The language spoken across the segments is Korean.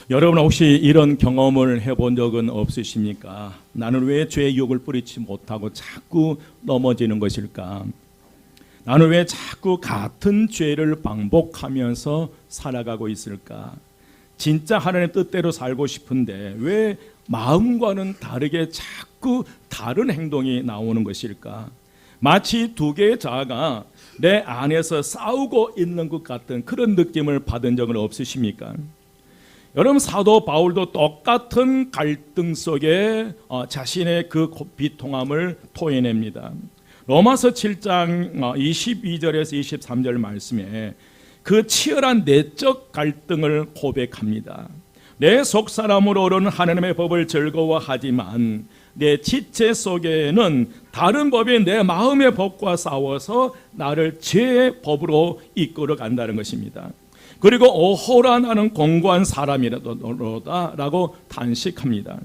여러분 혹시 이런 경험을 해본 적은 없으십니까? 나는 왜 죄의 유혹을 뿌리지 못하고 자꾸 넘어지는 것일까? 나는 왜 자꾸 같은 죄를 반복하면서 살아가고 있을까? 진짜 하나님의 뜻대로 살고 싶은데 왜 마음과는 다르게 자꾸 다른 행동이 나오는 것일까? 마치 두 개의 자아가 내 안에서 싸우고 있는 것 같은 그런 느낌을 받은 적은 없으십니까? 여러분, 사도 바울도 똑같은 갈등 속에 자신의 그 비통함을 토해냅니다. 로마서 7장 22절에서 23절 말씀에 그 치열한 내적 갈등을 고백합니다. 내 속사람으로는 하나님의 법을 즐거워하지만 내 지체 속에는 다른 법이 내 마음의 법과 싸워서 나를 죄의 법으로 이끌어 간다는 것입니다. 그리고 오호라 나는 공고한 사람이로다 라고 단식합니다.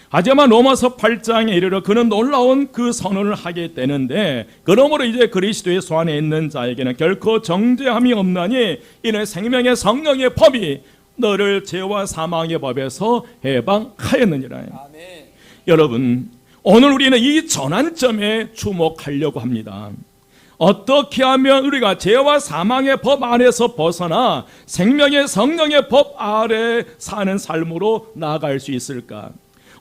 하지만 로마서 8장에 이르러 그는 놀라운 그 선언을 하게 되는데, 그러므로 이제 그리스도의 소 안에 있는 자에게는 결코 정죄함이 없나니 이는 생명의 성령의 법이 너를 죄와 사망의 법에서 해방하였느니라. 아멘. 여러분, 오늘 우리는 이 전환점에 주목하려고 합니다. 어떻게 하면 우리가 죄와 사망의 법 안에서 벗어나 생명의 성령의 법 아래 사는 삶으로 나아갈 수 있을까?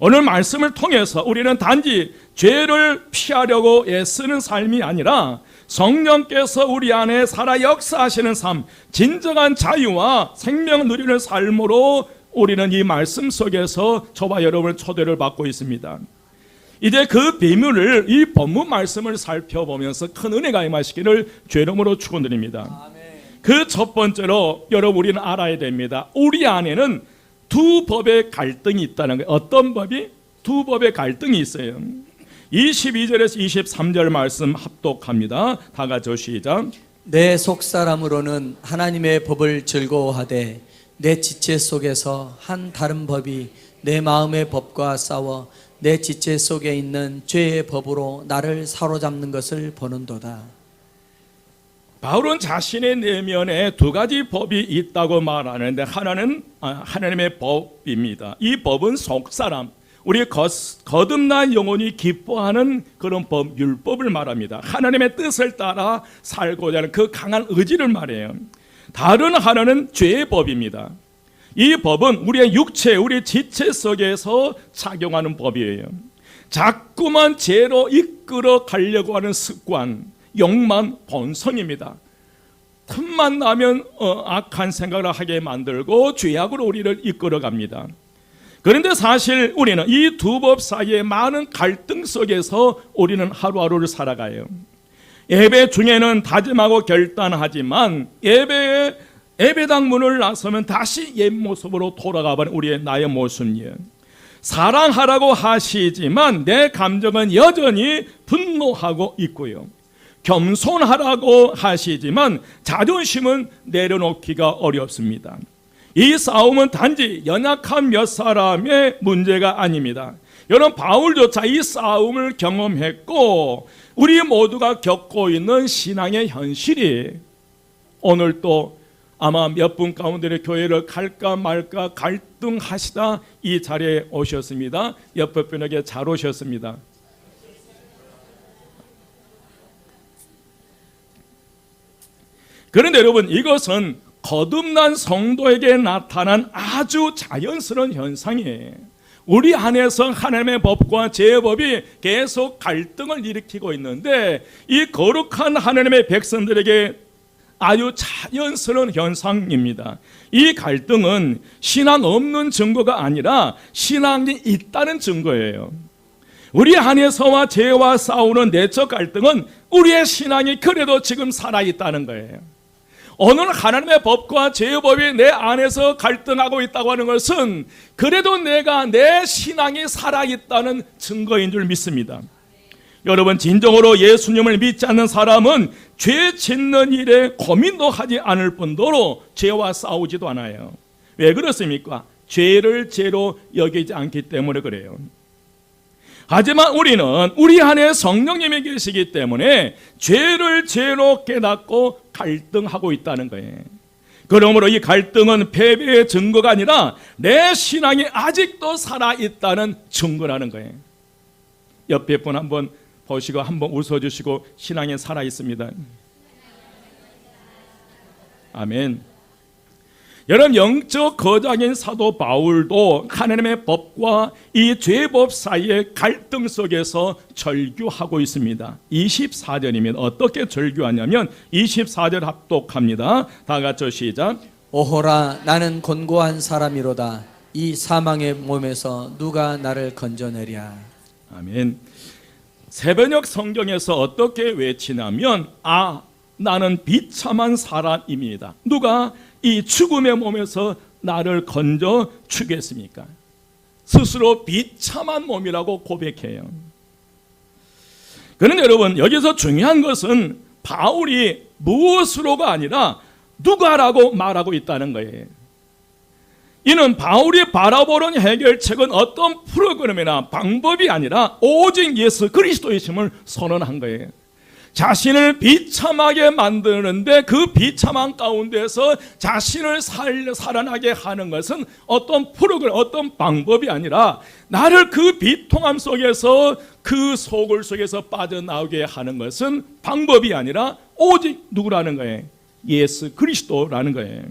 오늘 말씀을 통해서 우리는 단지 죄를 피하려고 애쓰는 삶이 아니라 성령께서 우리 안에 살아 역사하시는 삶, 진정한 자유와 생명을 누리는 삶으로 우리는 이 말씀 속에서 저와 여러분의 초대를 받고 있습니다. 이제 그 비밀을 이 본문 말씀을 살펴보면서 큰 은혜가 임하시기를 주의 이름으로 축원드립니다. 그 첫 번째로 여러분, 우리는 알아야 됩니다. 우리 안에는 두 법의 갈등이 있다는 거예요. 어떤 법이? 두 법의 갈등이 있어요. 22절에서 23절 말씀 합독합니다. 다 같이 시작. 내 속사람으로는 하나님의 법을 즐거워하되 내 지체 속에서 한 다른 법이 내 마음의 법과 싸워 내 지체 속에 있는 죄의 법으로 나를 사로잡는 것을 보는도다. 바울은 자신의 내면에 두 가지 법이 있다고 말하는데, 하나는 하나님의 법입니다. 이 법은 속사람, 우리 거듭난 영혼이 기뻐하는 그런 법, 율법을 말합니다. 하나님의 뜻을 따라 살고자 하는 그 강한 의지를 말해요. 다른 하나는 죄의 법입니다. 이 법은 우리의 육체, 우리 지체 속에서 작용하는 법이에요. 자꾸만 죄로 이끌어 가려고 하는 습관, 욕망, 본성입니다. 틈만 나면 악한 생각을 하게 만들고 죄악으로 우리를 이끌어 갑니다. 그런데 사실 우리는 이 두 법 사이에 많은 갈등 속에서 우리는 하루하루를 살아가요. 예배 중에는 다짐하고 결단하지만 예배당 문을 나서면 다시 옛 모습으로 돌아가버린 우리의 나의 모습이에요. 사랑하라고 하시지만 내 감정은 여전히 분노하고 있고요. 겸손하라고 하시지만 자존심은 내려놓기가 어렵습니다. 이 싸움은 단지 연약한 몇 사람의 문제가 아닙니다. 여러분, 바울조차 이 싸움을 경험했고 우리 모두가 겪고 있는 신앙의 현실이 오늘 또 아마 몇 분 가운데 교회를 갈까 말까 갈등하시다 이 자리에 오셨습니다. 옆에 분에게 잘 오셨습니다. 그런데 여러분, 이것은 거듭난 성도에게 나타난 아주 자연스러운 현상이에요. 우리 안에서 하나님의 법과 죄의 법이 계속 갈등을 일으키고 있는데, 이 거룩한 하나님의 백성들에게 아주 자연스러운 현상입니다. 이 갈등은 신앙 없는 증거가 아니라 신앙이 있다는 증거예요. 우리 안에서와 죄와 싸우는 내적 갈등은 우리의 신앙이 그래도 지금 살아있다는 거예요. 오늘 하나님의 법과 죄의 법이 내 안에서 갈등하고 있다고 하는 것은 그래도 내 신앙이 살아있다는 증거인 줄 믿습니다. 여러분, 진정으로 예수님을 믿지 않는 사람은 죄 짓는 일에 고민도 하지 않을 뿐더러 죄와 싸우지도 않아요. 왜 그렇습니까? 죄를 죄로 여기지 않기 때문에 그래요. 하지만 우리는 우리 안에 성령님이 계시기 때문에 죄를 죄로 깨닫고 갈등하고 있다는 거예요. 그러므로 이 갈등은 패배의 증거가 아니라 내 신앙이 아직도 살아있다는 증거라는 거예요. 옆에 분 한번 보시고 한번 웃어주시고, 신앙이 살아있습니다. 아멘. 여러분, 영적 거장인 사도 바울도 하나님의 법과 이 죄법 사이의 갈등 속에서 절규하고 있습니다. 24절이면 어떻게 절규하냐면 24절 합독합니다. 다 같이 시작. 오호라 나는 곤고한 사람이로다. 이 사망의 몸에서 누가 나를 건져내랴. 아멘. 새번역 성경에서 어떻게 외치냐면 나는 비참한 사람입니다. 누가 이 죽음의 몸에서 나를 건져 주겠습니까? 스스로 비참한 몸이라고 고백해요. 그런데 여러분, 여기서 중요한 것은 바울이 무엇으로가 아니라 누가라고 말하고 있다는 거예요. 이는 바울이 바라보는 해결책은 어떤 프로그램이나 방법이 아니라 오직 예수 그리스도의 힘을 선언한 거예요. 자신을 비참하게 만드는데 그 비참한 가운데서 자신을 살아나게 하는 것은 어떤 프로그램, 어떤 방법이 아니라 나를 그 비통함 속에서, 그 소굴 속에서 빠져나오게 하는 것은 방법이 아니라 오직 누구라는 거예요? 예수 그리스도라는 거예요.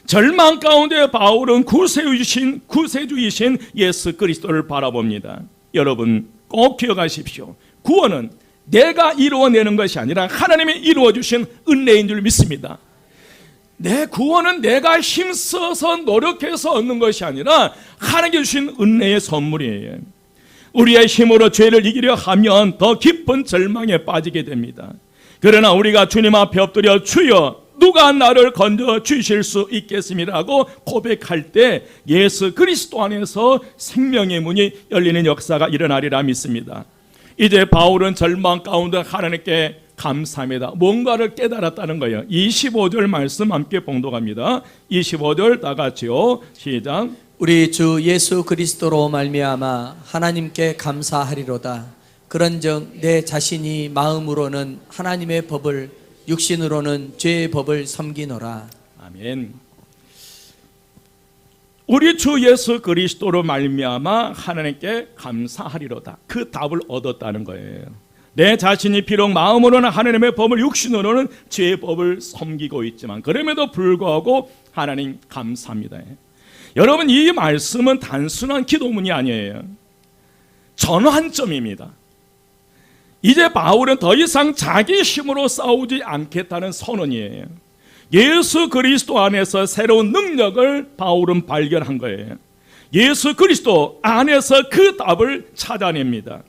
절망 가운데 바울은 구세주이신 예수 그리스도를 바라봅니다. 여러분 꼭 기억하십시오. 구원은 내가 이루어내는 것이 아니라 하나님이 이루어주신 은혜인 줄 믿습니다. 내 구원은 내가 힘써서 노력해서 얻는 것이 아니라 하나님께 주신 은혜의 선물이에요. 우리의 힘으로 죄를 이기려 하면 더 깊은 절망에 빠지게 됩니다. 그러나 우리가 주님 앞에 엎드려 주여 누가 나를 건져 주실 수 있겠습니다라고 고백할 때 예수 그리스도 안에서 생명의 문이 열리는 역사가 일어나리라 믿습니다. 이제 바울은 절망 가운데 하나님께 감사합니다. 뭔가를 깨달았다는 거예요. 25절 말씀 함께 봉독합니다. 25절 다 같이요. 시작. 우리 주 예수 그리스도로 말미암아 하나님께 감사하리로다. 그런즉 내 자신이 마음으로는 하나님의 법을, 육신으로는 죄의 법을 섬기노라. 아멘. 우리 주 예수 그리스도로 말미암아 하나님께 감사하리로다. 그 답을 얻었다는 거예요. 내 자신이 비록 마음으로는 하나님의 법을, 육신으로는 죄의 법을 섬기고 있지만 그럼에도 불구하고 하나님 감사합니다. 여러분, 이 말씀은 단순한 기도문이 아니에요. 전환점입니다. 이제 바울은 더 이상 자기 힘으로 싸우지 않겠다는 선언이에요. 예수 그리스도 안에서 새로운 능력을 바울은 발견한 거예요. 예수 그리스도 안에서 그 답을 찾아냅니다.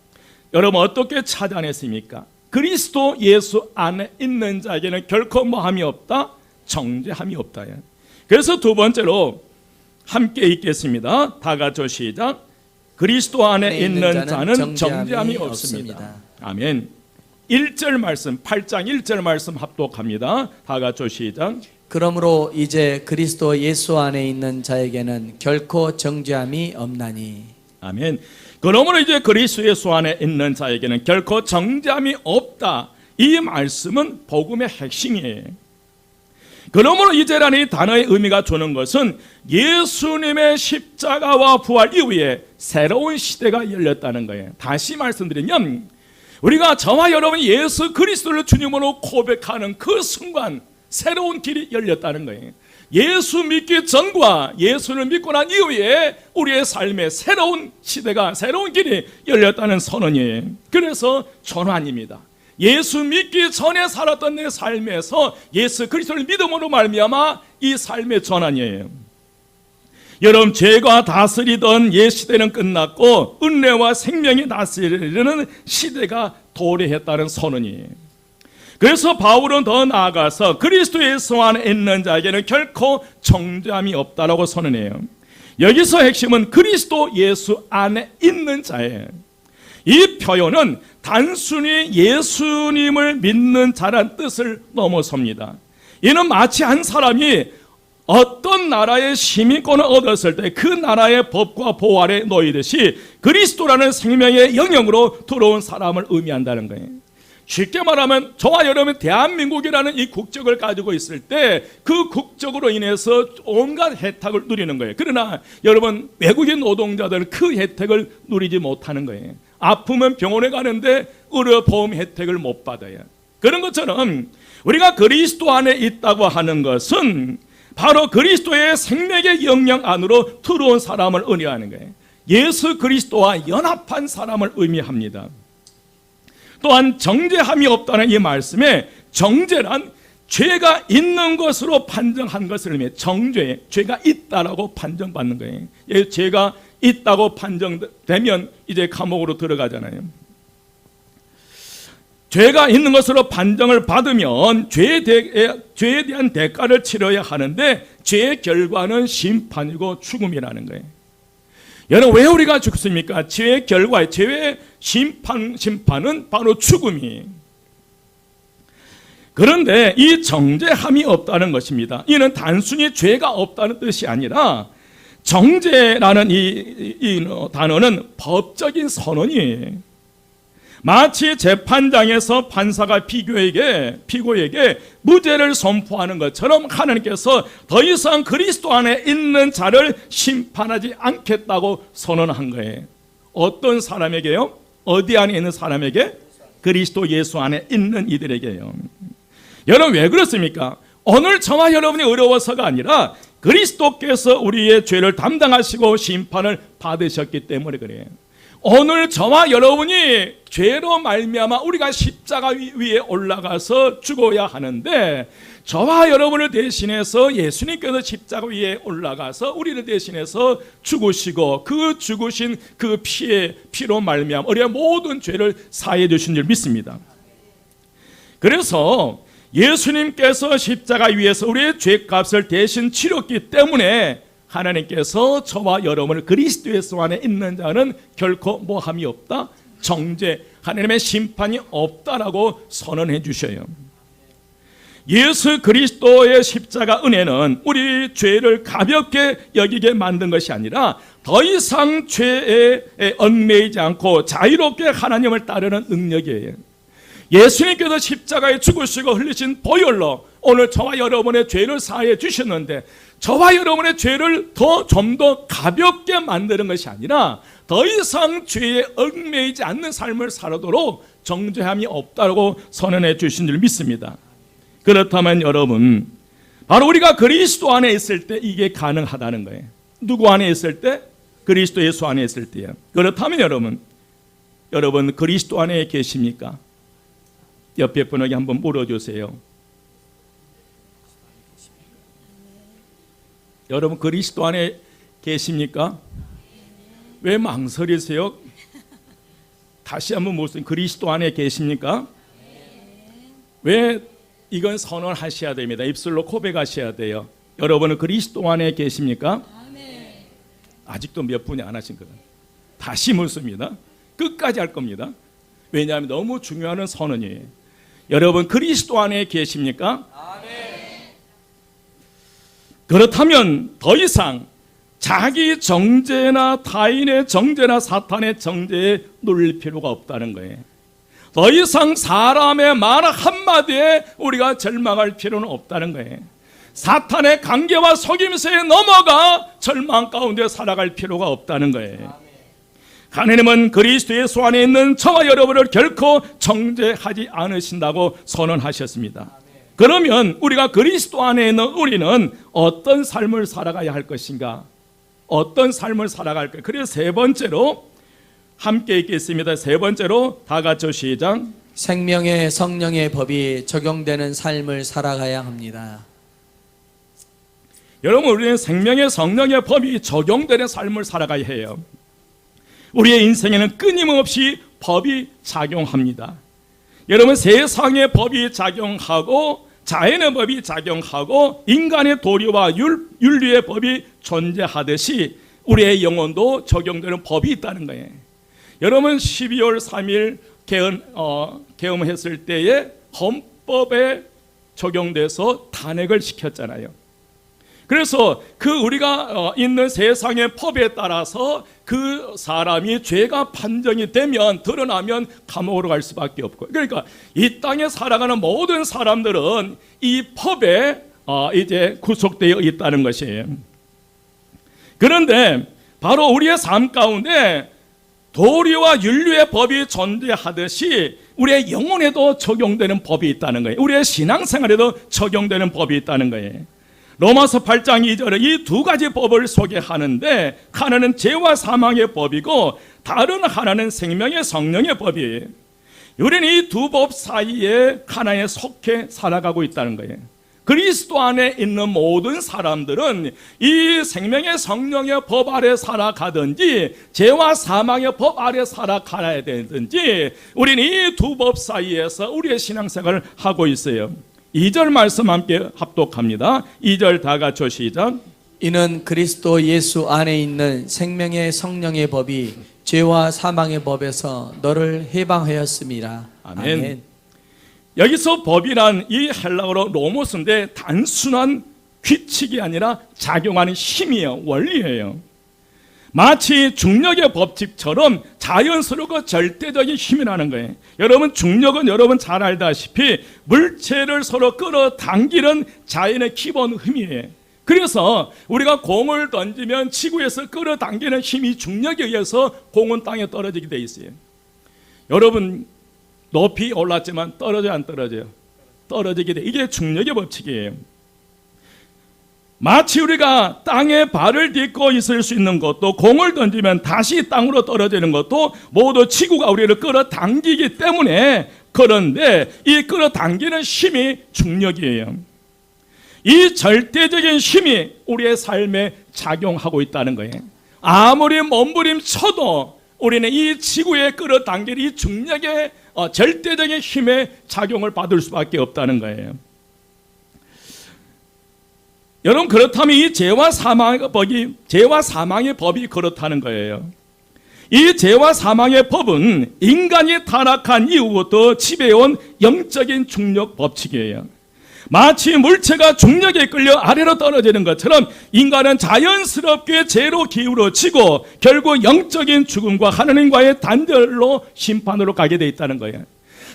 여러분 어떻게 찾아냈습니까? 그리스도 예수 안에 있는 자에게는 결코 뭐함이 없다? 정죄함이 없다. 그래서 두 번째로 함께 읽겠습니다. 다 같이 시작. 그리스도 안에 있는 자는 정죄함이 없습니다. 아멘. 1절 말씀, 8장 1절 말씀 합독합니다. 다 같이 시작. 그러므로 이제 그리스도 예수 안에 있는 자에게는 결코 정죄함이 없나니. 아멘. 그러므로 이제 그리스도 예수 안에 있는 자에게는 결코 정죄함이 없다. 이 말씀은 복음의 핵심이에요. 그러므로 이제라는 이 단어의 의미가 주는 것은 예수님의 십자가와 부활 이후에 새로운 시대가 열렸다는 거예요. 다시 말씀드리면 우리가 저와 여러분이 예수 그리스도를 주님으로 고백하는 그 순간 새로운 길이 열렸다는 거예요. 예수 믿기 전과 예수를 믿고 난 이후에 우리의 삶에 새로운 시대가, 새로운 길이 열렸다는 선언이에요. 그래서 전환입니다. 예수 믿기 전에 살았던 내 삶에서 예수 그리스도를 믿음으로 말미암아 이 삶의 전환이에요. 여러분, 죄가 다스리던 옛 시대는 끝났고 은혜와 생명이 다스리는 시대가 도래했다는 선언이에요. 그래서 바울은 더 나아가서 그리스도 예수 안에 있는 자에게는 결코 정죄함이 없다라고 선언해요. 여기서 핵심은 그리스도 예수 안에 있는 자예요. 이 표현은 단순히 예수님을 믿는 자란 뜻을 넘어섭니다. 이는 마치 한 사람이 어떤 나라의 시민권을 얻었을 때 그 나라의 법과 보호 아래 놓이듯이 그리스도라는 생명의 영역으로 들어온 사람을 의미한다는 거예요. 쉽게 말하면 저와 여러분 대한민국이라는 이 국적을 가지고 있을 때 그 국적으로 인해서 온갖 혜택을 누리는 거예요. 그러나 여러분 외국인 노동자들은 그 혜택을 누리지 못하는 거예요. 아프면 병원에 가는데 의료보험 혜택을 못 받아요. 그런 것처럼 우리가 그리스도 안에 있다고 하는 것은 바로 그리스도의 생명의 영역 안으로 들어온 사람을 의미하는 거예요. 예수 그리스도와 연합한 사람을 의미합니다. 또한 정죄함이 없다는 이 말씀에 정죄란 죄가 있는 것으로 판정한 것을 의미해요. 정죄, 죄가 있다라고 판정받는 거예요. 죄가 있다고 판정되면 이제 감옥으로 들어가잖아요. 죄가 있는 것으로 판정을 받으면 죄에 대한 대가를 치러야 하는데 죄의 결과는 심판이고 죽음이라는 거예요. 여러분 왜 우리가 죽습니까? 죄의 결과, 죄의 심판은 바로 죽음이에요. 그런데 이 정죄함이 없다는 것입니다. 이는 단순히 죄가 없다는 뜻이 아니라 정죄라는 이 단어는 법적인 선언이에요. 마치 재판장에서 판사가 피고에게 무죄를 선포하는 것처럼 하나님께서 더 이상 그리스도 안에 있는 자를 심판하지 않겠다고 선언한 거예요. 어떤 사람에게요? 어디 안에 있는 사람에게? 그리스도 예수 안에 있는 이들에게요. 여러분 왜 그렇습니까? 오늘 저와 여러분이 어려워서가 아니라 그리스도께서 우리의 죄를 담당하시고 심판을 받으셨기 때문에 그래요. 오늘 저와 여러분이 죄로 말미암아 우리가 십자가 위에 올라가서 죽어야 하는데 저와 여러분을 대신해서 예수님께서 십자가 위에 올라가서 우리를 대신해서 죽으시고 그 죽으신 그 피로 말미암아 우리의 모든 죄를 사해 주신 줄 믿습니다. 그래서 예수님께서 십자가 위에서 우리의 죄값을 대신 치렀기 때문에 하나님께서 저와 여러분을 그리스도 예수 안에 있는 자는 결코 뭐함이 없다, 정죄, 하나님의 심판이 없다라고 선언해 주셔요. 예수 그리스도의 십자가 은혜는 우리 죄를 가볍게 여기게 만든 것이 아니라 더 이상 죄에 얽매이지 않고 자유롭게 하나님을 따르는 능력이에요. 예수님께서 십자가에 죽으시고 흘리신 보혈로 오늘 저와 여러분의 죄를 사해 주셨는데 저와 여러분의 죄를 좀 더 가볍게 만드는 것이 아니라 더 이상 죄에 얽매이지 않는 삶을 살아도록 정죄함이 없다고 선언해 주신 줄 믿습니다. 그렇다면 여러분 바로 우리가 그리스도 안에 있을 때 이게 가능하다는 거예요. 누구 안에 있을 때? 그리스도 예수 안에 있을 때요. 그렇다면 여러분 그리스도 안에 계십니까? 옆에 분에게 한번 물어주세요. 여러분 그리스도 안에 계십니까? 왜 망설이세요? 다시 한번 묻습니다. 그리스도 안에 계십니까? 왜 이건 선언하셔야 됩니다. 입술로 고백하셔야 돼요. 여러분은 그리스도 안에 계십니까? 아직도 몇 분이 안 하신 거예요. 다시 묻습니다. 끝까지 할 겁니다. 왜냐하면 너무 중요한 선언이에요. 여러분 그리스도 안에 계십니까? 그렇다면 더 이상 자기 정죄나 타인의 정죄나 사탄의 정죄에 눌릴 필요가 없다는 거예요. 더 이상 사람의 말 한마디에 우리가 절망할 필요는 없다는 거예요. 사탄의 관계와 속임수에 넘어가 절망 가운데 살아갈 필요가 없다는 거예요. 하나님은 그리스도 예수 안에 있는 저와 여러분을 결코 정죄하지 않으신다고 선언하셨습니다. 그러면 우리가 그리스도 안에 있는 우리는 어떤 삶을 살아가야 할 것인가? 어떤 삶을 살아갈까? 그래서 세 번째로 함께 읽겠습니다. 세 번째로 다 같이 시작. 생명의 성령의 법이 적용되는 삶을 살아가야 합니다. 여러분 우리는 생명의 성령의 법이 적용되는 삶을 살아가야 해요. 우리의 인생에는 끊임없이 법이 작용합니다. 여러분 세상의 법이 작용하고 자연의 법이 작용하고 인간의 도리와 윤리의 법이 존재하듯이 우리의 영혼도 적용되는 법이 있다는 거예요. 여러분 12월 3일 개엄했을 때에 헌법에 적용돼서 탄핵을 시켰잖아요. 그래서 그 우리가 있는 세상의 법에 따라서 그 사람이 죄가 판정이 되면, 드러나면 감옥으로 갈 수밖에 없고, 그러니까 이 땅에 살아가는 모든 사람들은 이 법에 이제 구속되어 있다는 것이에요. 그런데 바로 우리의 삶 가운데 도리와 윤리의 법이 존재하듯이 우리의 영혼에도 적용되는 법이 있다는 거예요. 우리의 신앙생활에도 적용되는 법이 있다는 거예요. 로마서 8장 2절에 이 두 가지 법을 소개하는데, 하나는 죄와 사망의 법이고 다른 하나는 생명의 성령의 법이에요. 우리는 이 두 법 사이에 하나에 속해 살아가고 있다는 거예요. 그리스도 안에 있는 모든 사람들은 이 생명의 성령의 법 아래 살아가든지 죄와 사망의 법 아래 살아가야 되든지, 우리는 이 두 법 사이에서 우리의 신앙생활을 하고 있어요. 2절 말씀 함께 합독합니다. 2절 다 같이 시작. 이는 그리스도 예수 안에 있는 생명의 성령의 법이 죄와 사망의 법에서 너를 해방하였습니다. 아멘. 아멘. 여기서 법이란 이 헬라어로 노모스인데 단순한 규칙이 아니라 작용하는 힘이에요. 원리예요. 마치 중력의 법칙처럼 자연스럽고 절대적인 힘이라는 거예요. 여러분, 중력은 여러분 잘 알다시피 물체를 서로 끌어당기는 자연의 기본 힘이에요. 그래서 우리가 공을 던지면 지구에서 끌어당기는 힘이 중력에 의해서 공은 땅에 떨어지게 돼 있어요. 여러분, 높이 올랐지만 떨어져요, 안 떨어져요? 떨어지게 돼. 이게 중력의 법칙이에요. 마치 우리가 땅에 발을 딛고 있을 수 있는 것도, 공을 던지면 다시 땅으로 떨어지는 것도 모두 지구가 우리를 끌어당기기 때문에, 그런데 이 끌어당기는 힘이 중력이에요. 이 절대적인 힘이 우리의 삶에 작용하고 있다는 거예요. 아무리 몸부림쳐도 우리는 이 지구에 끌어당기는 이 중력의 절대적인 힘의 작용을 받을 수밖에 없다는 거예요. 여러분, 그렇다면 이 죄와 사망의 법이 그렇다는 거예요. 이 죄와 사망의 법은 인간이 타락한 이후부터 지배해온 영적인 중력 법칙이에요. 마치 물체가 중력에 끌려 아래로 떨어지는 것처럼 인간은 자연스럽게 죄로 기울어지고 결국 영적인 죽음과 하나님과의 단절로 심판으로 가게 돼 있다는 거예요.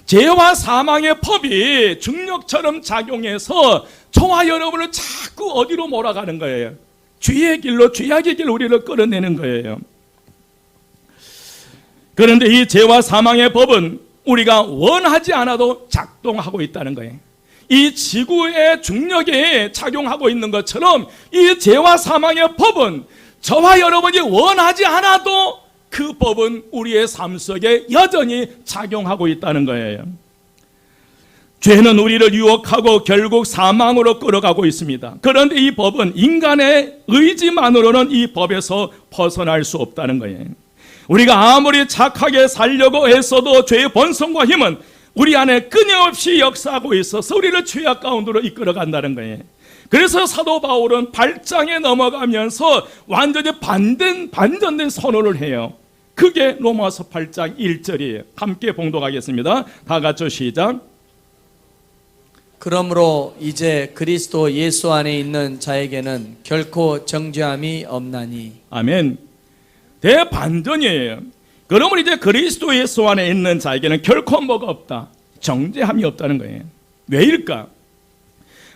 죄와 사망의 법이 중력처럼 작용해서 저와 여러분을 자꾸 어디로 몰아가는 거예요? 죄의 길로, 죄악의 길로 우리를 끌어내는 거예요. 그런데 이 죄와 사망의 법은 우리가 원하지 않아도 작동하고 있다는 거예요. 이 지구의 중력에 작용하고 있는 것처럼 이 죄와 사망의 법은 저와 여러분이 원하지 않아도 그 법은 우리의 삶 속에 여전히 작용하고 있다는 거예요. 죄는 우리를 유혹하고 결국 사망으로 끌어가고 있습니다. 그런데 이 법은 인간의 의지만으로는 이 법에서 벗어날 수 없다는 거예요. 우리가 아무리 착하게 살려고 했어도 죄의 본성과 힘은 우리 안에 끊임없이 역사하고 있어서 우리를 죄악 가운데로 이끌어간다는 거예요. 그래서 사도 바울은 8장에 넘어가면서 완전히 반전된 선언을 해요. 그게 로마서 8장 1절이에요. 함께 봉독하겠습니다. 다 같이 시작. 그러므로 이제 그리스도 예수 안에 있는 자에게는 결코 정죄함이 없나니. 아멘. 대반전이에요. 그러면 이제 그리스도 예수 안에 있는 자에게는 결코 뭐가 없다? 정죄함이 없다는 거예요. 왜일까?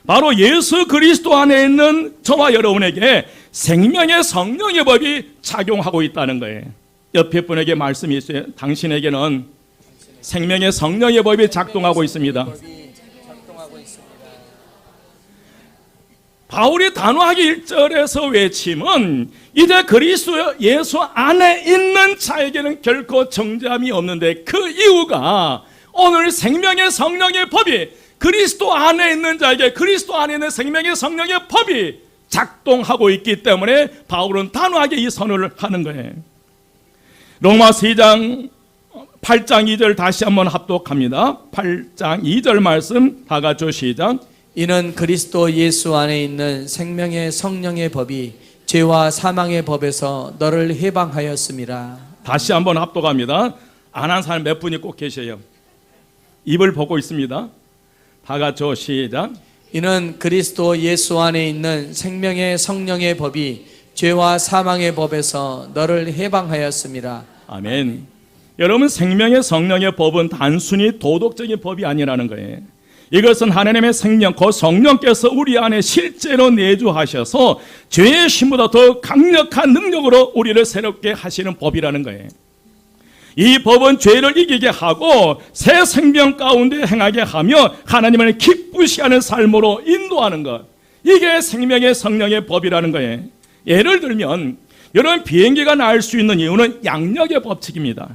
바로 예수 그리스도 안에 있는 저와 여러분에게 생명의 성령의 법이 작용하고 있다는 거예요. 옆에 분에게 말씀이 있어요. 당신에게는 생명의 성령의 법이 작동하고 있습니다. 바울이 단호하게 1절에서 외침은 이제 그리스도 예수 안에 있는 자에게는 결코 정죄함이 없는데, 그 이유가 오늘 생명의 성령의 법이 그리스도 안에 있는 자에게, 그리스도 안에 있는 생명의 성령의 법이 작동하고 있기 때문에 바울은 단호하게 이 선언을 하는 거예요. 로마서 8장 2절 다시 한번 합독합니다. 8장 2절 말씀 다 같이 시작. 이는 그리스도 예수 안에 있는 생명의 성령의 법이 죄와 사망의 법에서 너를 해방하였음이라. 다시 한번 합독합니다. 안 한 사람 몇 분이 꼭 계셔요. 입을 보고 있습니다. 다 같이 시작. 이는 그리스도 예수 안에 있는 생명의 성령의 법이 죄와 사망의 법에서 너를 해방하였습니다. 아멘. 여러분, 생명의 성령의 법은 단순히 도덕적인 법이 아니라는 거예요. 이것은 하나님의 생명, 그 성령께서 우리 안에 실제로 내주하셔서 죄의 힘보다 더 강력한 능력으로 우리를 새롭게 하시는 법이라는 거예요. 이 법은 죄를 이기게 하고 새 생명 가운데 행하게 하며 하나님을 기쁘시게 하는 삶으로 인도하는 것, 이게 생명의 성령의 법이라는 거예요. 예를 들면 여러분, 비행기가 날 수 있는 이유는 양력의 법칙입니다.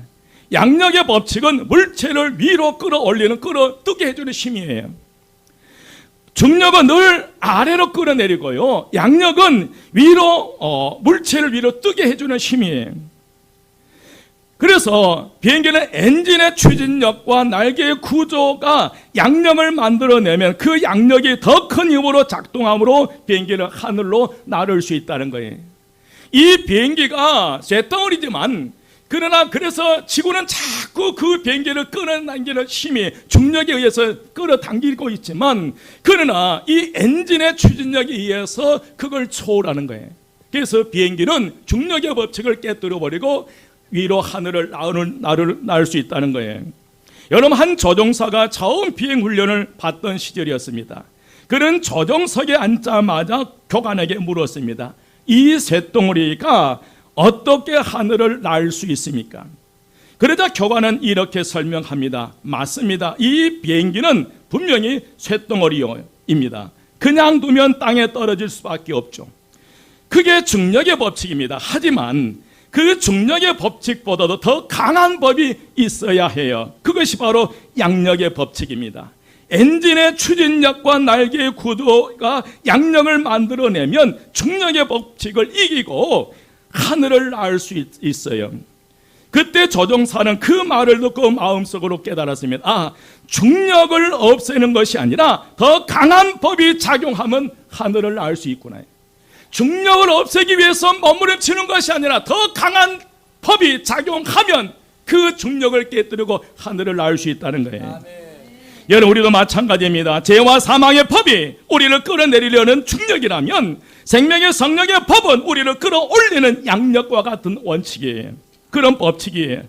양력의 법칙은 물체를 위로 끌어올리는, 끌어뜨게 해주는 힘이에요. 중력은 늘 아래로 끌어내리고요, 양력은 위로 물체를 위로 뜨게 해주는 힘이에요. 그래서 비행기는 엔진의 추진력과 날개의 구조가 양력을 만들어내면 그 양력이 더 큰 힘으로 작동함으로 비행기는 하늘로 나를 수 있다는 거예요. 이 비행기가 쇳덩어리지만 그러나 그래서 지구는 자꾸 그 비행기를 끌어당기는 힘이 중력에 의해서 끌어당기고 있지만, 그러나 이 엔진의 추진력에 의해서 그걸 초월하는 거예요. 그래서 비행기는 중력의 법칙을 깨뜨려 버리고 위로 하늘을 날 수 있다는 거예요. 여러분, 한 조종사가 처음 비행 훈련을 받던 시절이었습니다. 그는 조종석에 앉자마자 교관에게 물었습니다. 이 쇳덩어리가 어떻게 하늘을 날 수 있습니까? 그러자 교관은 이렇게 설명합니다. 맞습니다. 이 비행기는 분명히 쇳덩어리입니다. 그냥 두면 땅에 떨어질 수밖에 없죠. 그게 중력의 법칙입니다. 하지만 그 중력의 법칙보다도 더 강한 법이 있어야 해요. 그것이 바로 양력의 법칙입니다. 엔진의 추진력과 날개의 구조가 양력을 만들어내면 중력의 법칙을 이기고 하늘을 날 수 있어요. 그때 조종사는 그 말을 듣고 마음속으로 깨달았습니다. 중력을 없애는 것이 아니라 더 강한 법이 작용하면 하늘을 날 수 있구나. 중력을 없애기 위해서 몸부림치는 것이 아니라 더 강한 법이 작용하면 그 중력을 깨뜨리고 하늘을 날 수 있다는 거예요. 여러분, 우리도 마찬가지입니다. 죄와 사망의 법이 우리를 끌어내리려는 중력이라면 생명의 성령의 법은 우리를 끌어올리는 양력과 같은 원칙이에요. 그런 법칙이에요.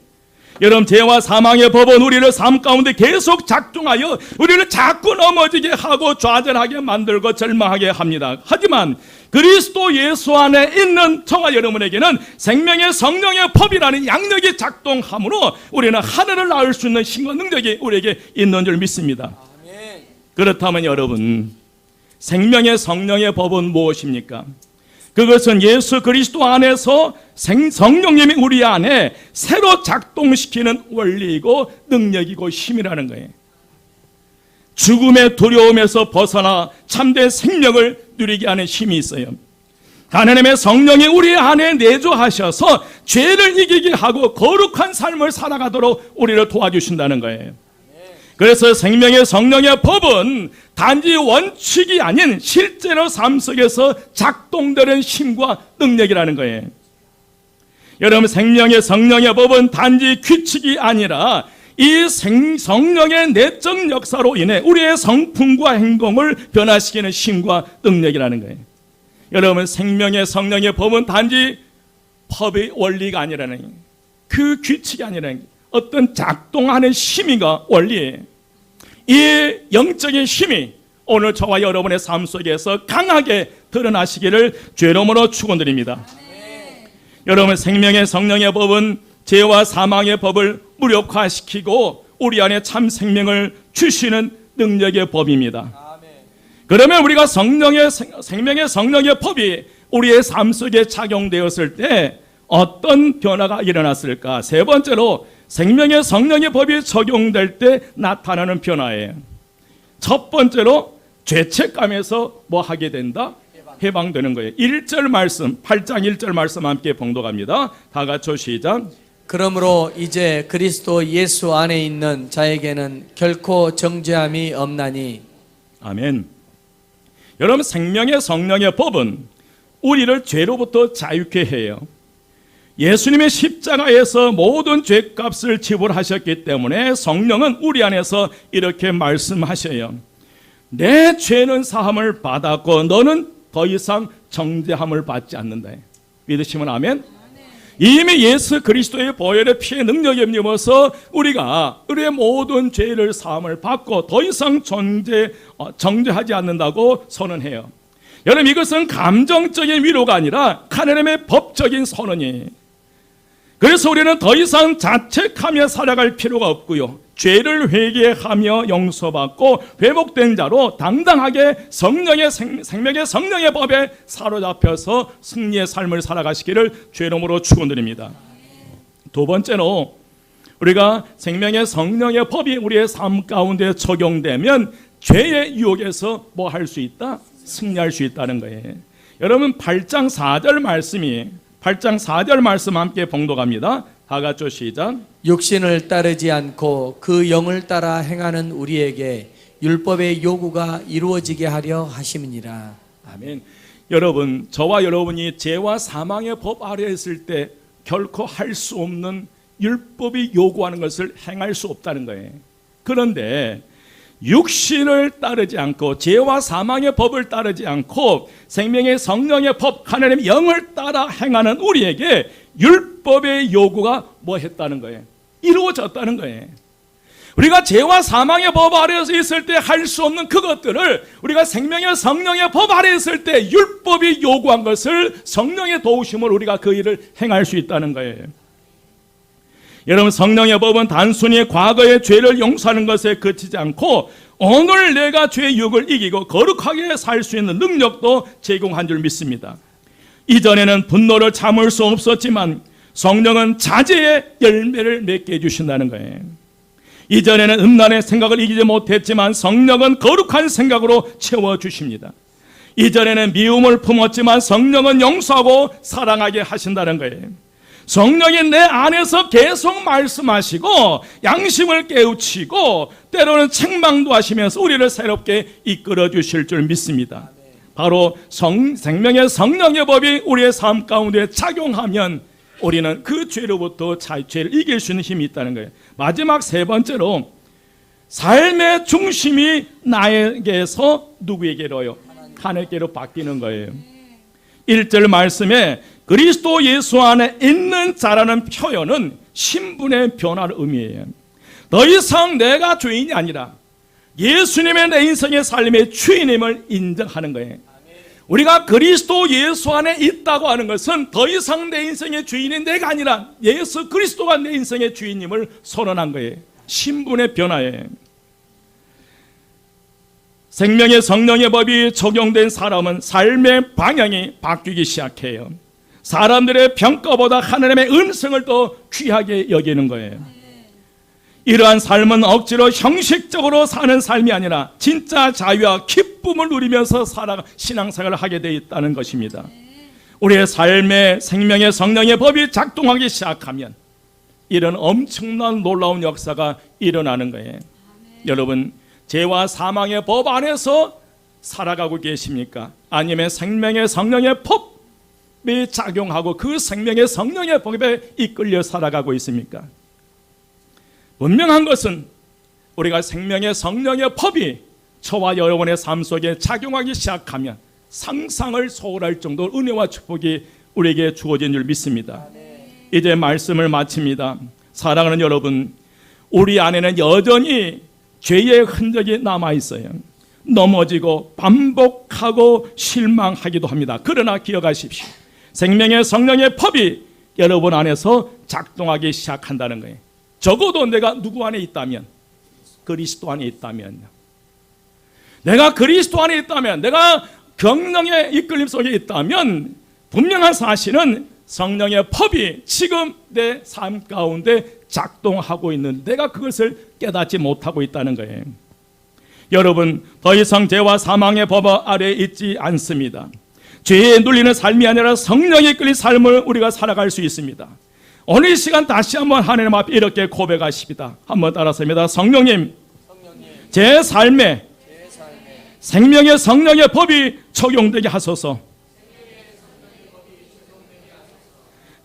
여러분, 죄와 사망의 법은 우리를 삶 가운데 계속 작동하여 우리를 자꾸 넘어지게 하고 좌절하게 만들고 절망하게 합니다. 하지만 그리스도 예수 안에 있는 저와 여러분에게는 생명의 성령의 법이라는 양력이 작동함으로 우리는 하늘을 날 수 있는 힘과 능력이 우리에게 있는 줄 믿습니다. 그렇다면 여러분, 생명의 성령의 법은 무엇입니까? 그것은 예수 그리스도 안에서 성령님이 우리 안에 새로 작동시키는 원리이고 능력이고 힘이라는 거예요. 죽음의 두려움에서 벗어나 참된 생명을 누리게 하는 힘이 있어요. 하나님의 성령이 우리 안에 내주하셔서 죄를 이기게 하고 거룩한 삶을 살아가도록 우리를 도와주신다는 거예요. 그래서 생명의 성령의 법은 단지 원칙이 아닌 실제로 삶 속에서 작동되는 힘과 능력이라는 거예요. 여러분, 생명의 성령의 법은 단지 규칙이 아니라 이 성령의 내적 역사로 인해 우리의 성품과 행동을 변화시키는 힘과 능력이라는 거예요. 여러분, 생명의 성령의 법은 단지 법의 원리가 아니라는 거예요. 그 규칙이 아니라는 거예요. 어떤 작동하는 힘이가 원리예요. 이 영적인 힘이 오늘 저와 여러분의 삶 속에서 강하게 드러나시기를 죄로으로 축원드립니다. 여러분, 생명의 성령의 법은 죄와 사망의 법을 무력화시키고 우리 안에 참 생명을 주시는 능력의 법입니다. 그러면 우리가 생명의 성령의 법이 우리의 삶 속에 작용되었을 때 어떤 변화가 일어났을까? 세 번째로 생명의 성령의 법이 적용될 때 나타나는 변화예요. 첫 번째로 죄책감에서 뭐 하게 된다? 해방되는 거예요. 1절 말씀, 8장 1절 말씀 함께 봉독합니다. 다 같이 시작. 그러므로 이제 그리스도 예수 안에 있는 자에게는 결코 정죄함이 없나니. 아멘. 여러분, 생명의 성령의 법은 우리를 죄로부터 자유케 해요. 예수님의 십자가에서 모든 죄값을 지불하셨기 때문에 성령은 우리 안에서 이렇게 말씀하셔요. 내 죄는 사함을 받았고 너는 더 이상 정죄함을 받지 않는다. 믿으시면 아멘. 이미 예수 그리스도의 보혈의 피의 능력에 힘입어서 우리가 우리의 모든 죄를 사함을 받고 더 이상 정죄하지 않는다고 선언해요. 여러분, 이것은 감정적인 위로가 아니라 하나님의 법적인 선언이에요. 그래서 우리는 더 이상 자책하며 살아갈 필요가 없고요, 죄를 회개하며 용서받고 회복된 자로 당당하게 성령의 생명의 성령의 법에 사로잡혀서 승리의 삶을 살아가시기를 주의 이름으로 축원드립니다. 두 번째로, 우리가 생명의 성령의 법이 우리의 삶 가운데 적용되면 죄의 유혹에서 뭐 할 수 있다? 승리할 수 있다는 거예요. 여러분, 8장 4절 말씀이 8장 4절 말씀 함께 봉독합니다. 다 같이 시작. 육신을 따르지 않고 그 영을 따라 행하는 우리에게 율법의 요구가 이루어지게 하려 하심이니라. 아멘. 여러분, 저와 여러분이 죄와 사망의 법 아래에 있을 때 결코 할 수 없는 율법이 요구하는 것을 행할 수 없다는 거예요. 그런데 육신을 따르지 않고 죄와 사망의 법을 따르지 않고 생명의 성령의 법 하나님의 영을 따라 행하는 우리에게 율법의 요구가 뭐 했다는 거예요? 이루어졌다는 거예요. 우리가 죄와 사망의 법 아래에서 있을 때 할 수 없는 그것들을 우리가 생명의 성령의 법 아래에 있을 때 율법이 요구한 것을 성령의 도우심으로 우리가 그 일을 행할 수 있다는 거예요. 여러분, 성령의 법은 단순히 과거의 죄를 용서하는 것에 그치지 않고 오늘 내가 죄의 유혹을 이기고 거룩하게 살 수 있는 능력도 제공한 줄 믿습니다. 이전에는 분노를 참을 수 없었지만 성령은 자제의 열매를 맺게 해주신다는 거예요. 이전에는 음란의 생각을 이기지 못했지만 성령은 거룩한 생각으로 채워주십니다. 이전에는 미움을 품었지만 성령은 용서하고 사랑하게 하신다는 거예요. 성령이 내 안에서 계속 말씀하시고 양심을 깨우치고 때로는 책망도 하시면서 우리를 새롭게 이끌어 주실 줄 믿습니다. 바로 생명의 성령의 법이 우리의 삶 가운데 작용하면 우리는 그 죄로부터 죄를 이길 수 있는 힘이 있다는 거예요. 마지막 세 번째로, 삶의 중심이 나에게서 누구에게로요? 하나님께로 바뀌는 거예요. 1절 말씀에 그리스도 예수 안에 있는 자라는 표현은 신분의 변화를 의미해요. 더 이상 내가 주인이 아니라 예수님의 내 인생의 삶의 주인임을 인정하는 거예요. 우리가 그리스도 예수 안에 있다고 하는 것은 더 이상 내 인생의 주인이 내가 아니라 예수 그리스도가 내 인생의 주인임을 선언한 거예요. 신분의 변화예요. 생명의 성령의 법이 적용된 사람은 삶의 방향이 바뀌기 시작해요. 사람들의 평가보다 하나님의 음성을 더 귀하게 여기는 거예요. 이러한 삶은 억지로 형식적으로 사는 삶이 아니라 진짜 자유와 기쁨을 누리면서 신앙생활을 하게 되어 있다는 것입니다. 우리의 삶에 생명의 성령의 법이 작동하기 시작하면 이런 엄청난 놀라운 역사가 일어나는 거예요. 여러분, 죄와 사망의 법 안에서 살아가고 계십니까? 아니면 생명의 성령의 법이 작용하고 그 생명의 성령의 법에 이끌려 살아가고 있습니까? 분명한 것은 우리가 생명의 성령의 법이 저와 여러분의 삶 속에 작용하기 시작하면 상상을 초월할 정도로 은혜와 축복이 우리에게 주어진 줄 믿습니다. 이제 말씀을 마칩니다. 사랑하는 여러분, 우리 안에는 여전히 죄의 흔적이 남아있어요. 넘어지고 반복하고 실망하기도 합니다. 그러나 기억하십시오. 생명의 성령의 법이 여러분 안에서 작동하기 시작한다는 거예요. 적어도 내가 누구 안에 있다면, 그리스도 안에 있다면, 내가 그리스도 안에 있다면, 내가 성령의 이끌림 속에 있다면 분명한 사실은 성령의 법이 지금 내 삶 가운데 작동하고 있는 내가 그것을 깨닫지 못하고 있다는 거예요. 여러분, 더 이상 죄와 사망의 법 아래에 있지 않습니다. 죄에 눌리는 삶이 아니라 성령에 이끌린 삶을 우리가 살아갈 수 있습니다. 오늘 이 시간 다시 한번 하나님 앞에 이렇게 고백하십니다. 한번 따라서입니다. 성령님, 제 삶에 생명의 성령의 법이 적용되게 하소서.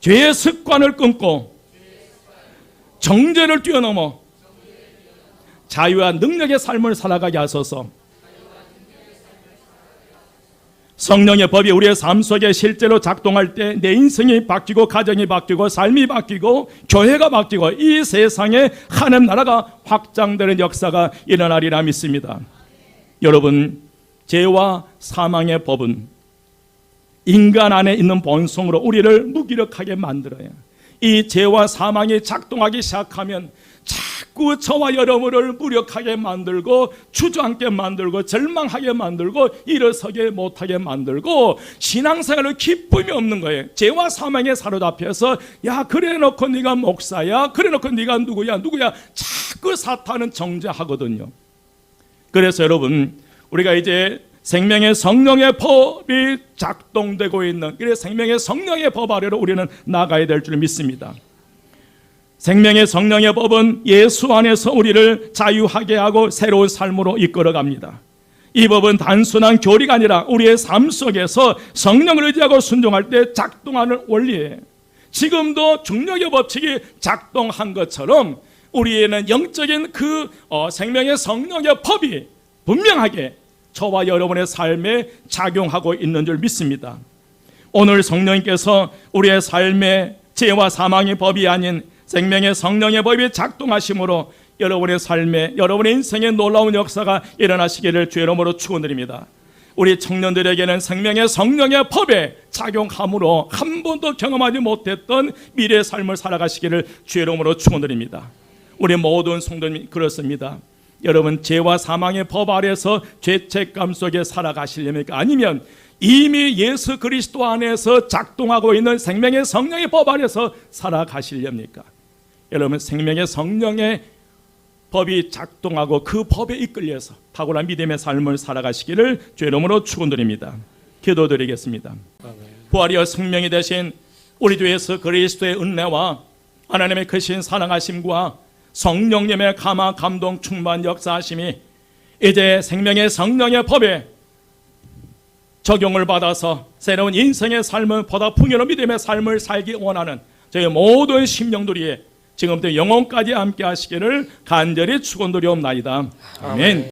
죄의 습관을 끊고 정죄를 뛰어넘어 자유와 능력의 삶을 살아가게 하소서. 성령의 법이 우리의 삶 속에 실제로 작동할 때 내 인생이 바뀌고 가정이 바뀌고 삶이 바뀌고 교회가 바뀌고 이 세상에 하나님 나라가 확장되는 역사가 일어나리라 믿습니다. 여러분, 죄와 사망의 법은 인간 안에 있는 본성으로 우리를 무기력하게 만들어요. 이 죄와 사망이 작동하기 시작하면 자꾸 저와 여러분을 무력하게 만들고 주저앉게 만들고 절망하게 만들고 일어서게 못하게 만들고 신앙생활에 기쁨이 없는 거예요. 죄와 사망에 사로잡혀서 야 그래 놓고 네가 목사야, 그래 놓고 네가 누구야 자꾸 사탄은 정죄하거든요. 그래서 여러분, 우리가 이제 생명의 성령의 법이 작동되고 있는, 그래서 생명의 성령의 법 아래로 우리는 나가야 될 줄 믿습니다. 생명의 성령의 법은 예수 안에서 우리를 자유하게 하고 새로운 삶으로 이끌어갑니다. 이 법은 단순한 교리가 아니라 우리의 삶 속에서 성령을 의지하고 순종할 때 작동하는 원리예요. 지금도 중력의 법칙이 작동한 것처럼 우리에는 영적인 그 생명의 성령의 법이 분명하게 저와 여러분의 삶에 작용하고 있는 줄 믿습니다. 오늘 성령님께서 우리의 삶에 죄와 사망의 법이 아닌 생명의 성령의 법이 작동하심으로 여러분의 삶에, 여러분의 인생에 놀라운 역사가 일어나시기를 주의 이름으로 축원드립니다. 우리 청년들에게는 생명의 성령의 법에 작용함으로 한 번도 경험하지 못했던 미래의 삶을 살아가시기를 주의 이름으로 축원드립니다. 우리 모든 성도님 그렇습니다. 여러분, 죄와 사망의 법 아래서 죄책감 속에 살아가시렵니까? 아니면 이미 예수 그리스도 안에서 작동하고 있는 생명의 성령의 법 아래서 살아가시렵니까? 여러분, 생명의 성령의 법이 작동하고 그 법에 이끌려서 탁월한 믿음의 삶을 살아가시기를 주의 이름으로 축원드립니다. 기도드리겠습니다. 부활이여 생명이 되신 우리 주 예수 그리스도의 은혜와 하나님의 크신 사랑하심과 성령님의 감화 감동 충만 역사하심이 이제 생명의 성령의 법에 적용을 받아서 새로운 인생의 삶은 보다 풍요로운 믿음의 삶을 살기 원하는 저희 모든 심령들이 지금부터 영혼까지 함께 하시기를 간절히 축원드리옵나이다. 아멘.